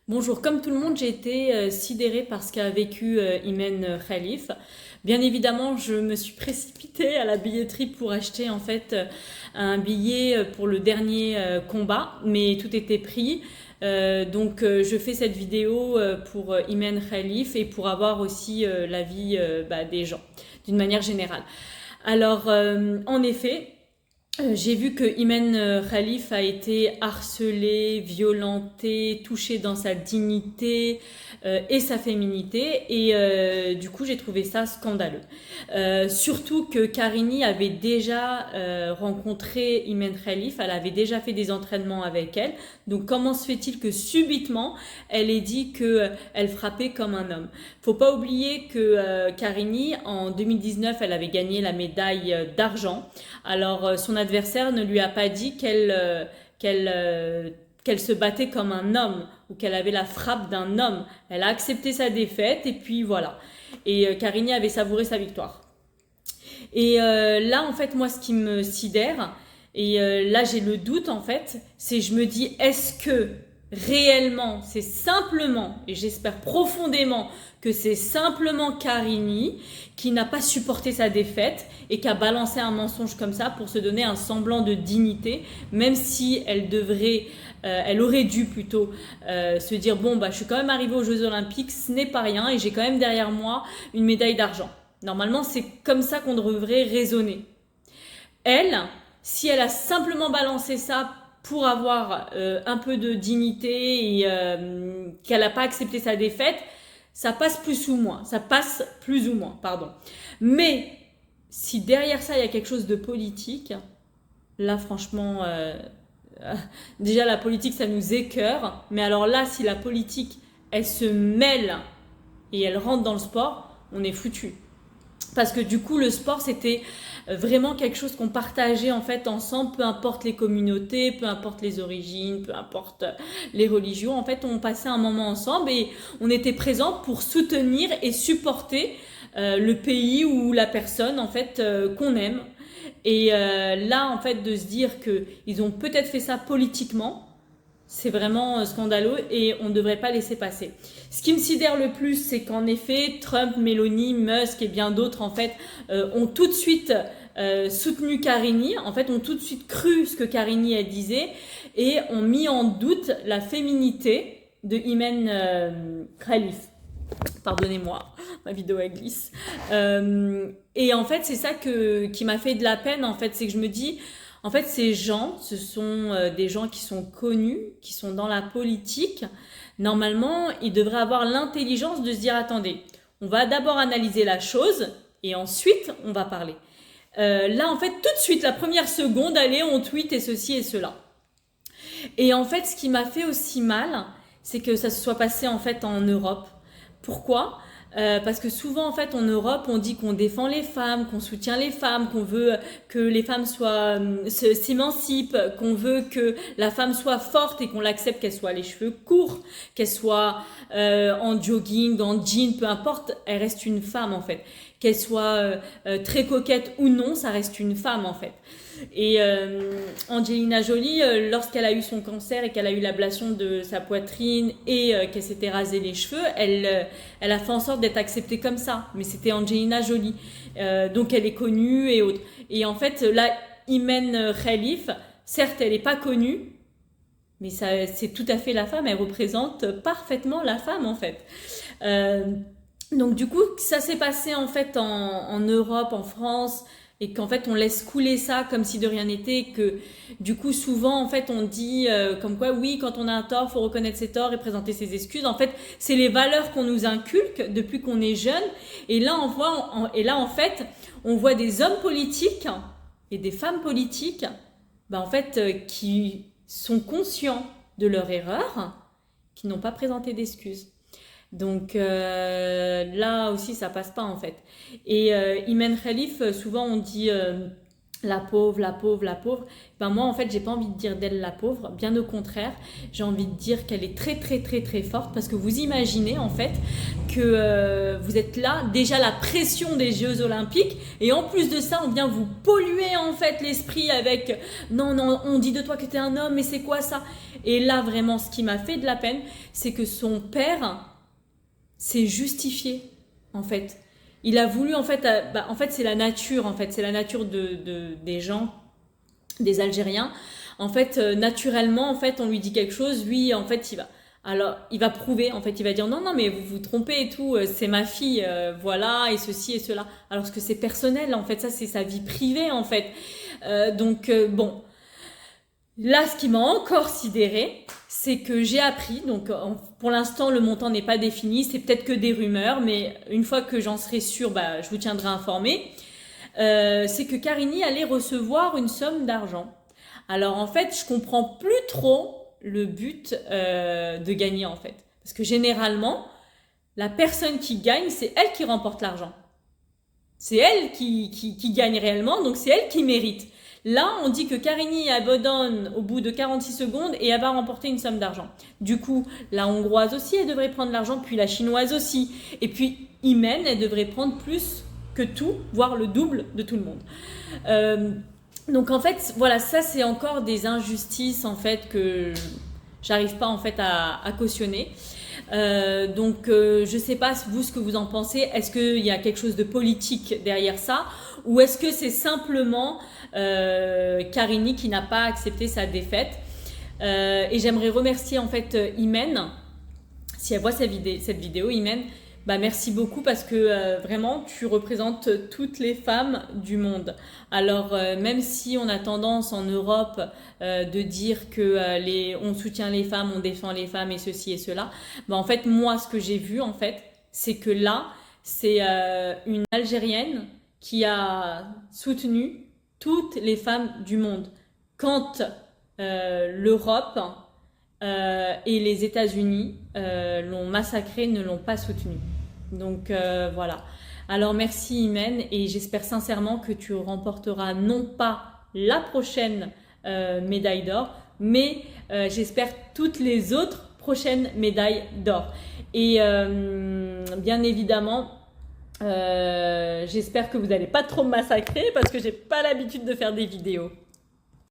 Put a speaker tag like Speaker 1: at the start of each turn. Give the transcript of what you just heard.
Speaker 1: Bonjour, comme tout le monde, j'ai été sidérée par ce qu'a vécu Imen Khalif. Bien évidemment, je me suis précipitée à la billetterie pour acheter un billet pour le dernier combat, mais tout était pris. Je fais cette vidéo pour Imen Khalif et pour avoir aussi l'avis des gens, d'une manière générale. En effet, j'ai vu que Imen Khalif a été harcelé, violenté, touché dans sa dignité et sa féminité du coup j'ai trouvé ça scandaleux. Surtout que Karini avait déjà rencontré Imen Khalif, elle avait déjà fait des entraînements avec elle. Donc comment se fait-il que subitement elle ait dit que elle frappait comme un homme? Faut pas oublier que Karini en 2019 elle avait gagné la médaille d'argent. Son adversaire ne lui a pas dit qu'elle se battait comme un homme ou qu'elle avait la frappe d'un homme. Elle a accepté sa défaite et puis voilà. Karini avait savouré sa victoire. Là, en fait, moi, ce qui me sidère, là, j'ai le doute, en fait, c'est je me dis, est-ce que réellement, c'est simplement, et j'espère profondément que c'est simplement Karini qui n'a pas supporté sa défaite et qui a balancé un mensonge comme ça pour se donner un semblant de dignité, même si elle aurait dû plutôt se dire bon bah je suis quand même arrivée aux Jeux Olympiques, ce n'est pas rien et j'ai quand même derrière moi une médaille d'argent. Normalement c'est comme ça qu'on devrait raisonner. Elle, si elle a simplement balancé ça pour avoir un peu de dignité et qu'elle n'a pas accepté sa défaite, ça passe plus ou moins. Ça passe plus ou moins, pardon. Mais si derrière ça, il y a quelque chose de politique, là, franchement, déjà la politique, ça nous écœure. Mais alors là, si la politique, elle se mêle et elle rentre dans le sport, on est foutu. Parce que du coup, le sport, c'était vraiment quelque chose qu'on partageait en fait ensemble, peu importe les communautés, peu importe les origines, peu importe les religions. En fait, on passait un moment ensemble et on était présent pour soutenir et supporter le pays ou la personne en fait qu'on aime. Là, en fait, de se dire qu'ils ont peut-être fait ça politiquement, c'est vraiment scandaleux et on ne devrait pas laisser passer. Ce qui me sidère le plus, c'est qu'en effet, Trump, Meloni, Musk et bien d'autres, en fait, ont tout de suite soutenu Karini, en fait, ont tout de suite cru ce que Karini elle disait et ont mis en doute la féminité de Imen Khalif. Pardonnez-moi, ma vidéo elle glisse. Et en fait, c'est ça qui m'a fait de la peine, en fait, c'est que je me dis, en fait, ces gens, ce sont des gens qui sont connus, qui sont dans la politique. Normalement, ils devraient avoir l'intelligence de se dire, attendez, on va d'abord analyser la chose et ensuite, on va parler. Là, en fait, tout de suite, la première seconde, allez, on tweet et ceci et cela. Et en fait, ce qui m'a fait aussi mal, c'est que ça se soit passé en fait en Europe. Pourquoi? Parce que souvent en fait en Europe on dit qu'on défend les femmes, qu'on soutient les femmes, qu'on veut que les femmes s'émancipent, qu'on veut que la femme soit forte et qu'on l'accepte, qu'elle soit les cheveux courts, qu'elle soit en jogging, en jean, peu importe, elle reste une femme en fait. Qu'elle soit très coquette ou non, ça reste une femme en fait. Angelina Jolie, lorsqu'elle a eu son cancer et qu'elle a eu l'ablation de sa poitrine et qu'elle s'était rasé les cheveux, elle a fait en sorte d'être acceptée comme ça. Mais c'était Angelina Jolie. Donc elle est connue et autres. Et en fait, là, Imen Khalif, certes, elle n'est pas connue, mais c'est tout à fait la femme. Elle représente parfaitement la femme en fait. Donc du coup, ça s'est passé en fait en Europe, en France, et qu'en fait on laisse couler ça comme si de rien n'était, que du coup souvent en fait on dit comme quoi oui, quand on a un tort faut reconnaître ses torts et présenter ses excuses. En fait c'est les valeurs qu'on nous inculque depuis qu'on est jeune, et là en fait on voit des hommes politiques et des femmes politiques qui sont conscients de leur erreur, qui n'ont pas présenté d'excuses. Donc là aussi ça passe pas en fait. Imen Khalif, souvent on dit la pauvre, la pauvre, la pauvre. Ben moi en fait j'ai pas envie de dire d'elle la pauvre, bien au contraire, j'ai envie de dire qu'elle est très très très très forte, parce que vous imaginez en fait que vous êtes là, déjà la pression des Jeux Olympiques, et en plus de ça on vient vous polluer en fait l'esprit avec non non on dit de toi que t'es un homme mais c'est quoi ça? Et là, vraiment, ce qui m'a fait de la peine, c'est que son père s'est justifié, en fait. Il a voulu, en fait, c'est la nature, en fait, c'est la nature des gens, des Algériens. En fait, naturellement, en fait, on lui dit quelque chose, lui, en fait, il va prouver, en fait, il va dire non, non, mais vous vous trompez et tout, c'est ma fille, voilà, et ceci et cela. Alors que c'est personnel, en fait, ça, c'est sa vie privée, en fait. Bon. Là, ce qui m'a encore sidérée, c'est que j'ai appris, donc pour l'instant le montant n'est pas défini, c'est peut-être que des rumeurs, mais une fois que j'en serai sûre, je vous tiendrai informé. C'est que Carini allait recevoir une somme d'argent. Alors en fait, je comprends plus trop le but de gagner en fait. Parce que généralement, la personne qui gagne, c'est elle qui remporte l'argent. C'est elle qui gagne réellement, donc c'est elle qui mérite. Là, on dit que Carini abandonne au bout de 46 secondes et elle va remporter une somme d'argent. Du coup, la Hongroise aussi, elle devrait prendre l'argent, puis la Chinoise aussi. Et puis, Imen, elle devrait prendre plus que tout, voire le double de tout le monde. Donc en fait, voilà, ça c'est encore des injustices en fait que j'arrive pas en fait à cautionner. Je sais pas vous ce que vous en pensez. Est-ce qu'il y a quelque chose de politique derrière ça, ou est-ce que c'est simplement Carini qui n'a pas accepté sa défaite? Et j'aimerais remercier en fait Imen, si elle voit cette vidéo, Imen. Merci beaucoup parce que vraiment tu représentes toutes les femmes du monde. Alors même si on a tendance en Europe de dire que on soutient les femmes, on défend les femmes et ceci et cela, en fait moi ce que j'ai vu en fait, c'est que là c'est une Algérienne qui a soutenu toutes les femmes du monde. Quand l'Europe et les États-Unis l'ont massacrée, ne l'ont pas soutenue. Donc voilà. Alors merci Imen, et j'espère sincèrement que tu remporteras non pas la prochaine médaille d'or, mais j'espère toutes les autres prochaines médailles d'or. Et bien évidemment, j'espère que vous n'allez pas trop me massacrer parce que j'ai pas l'habitude de faire des vidéos.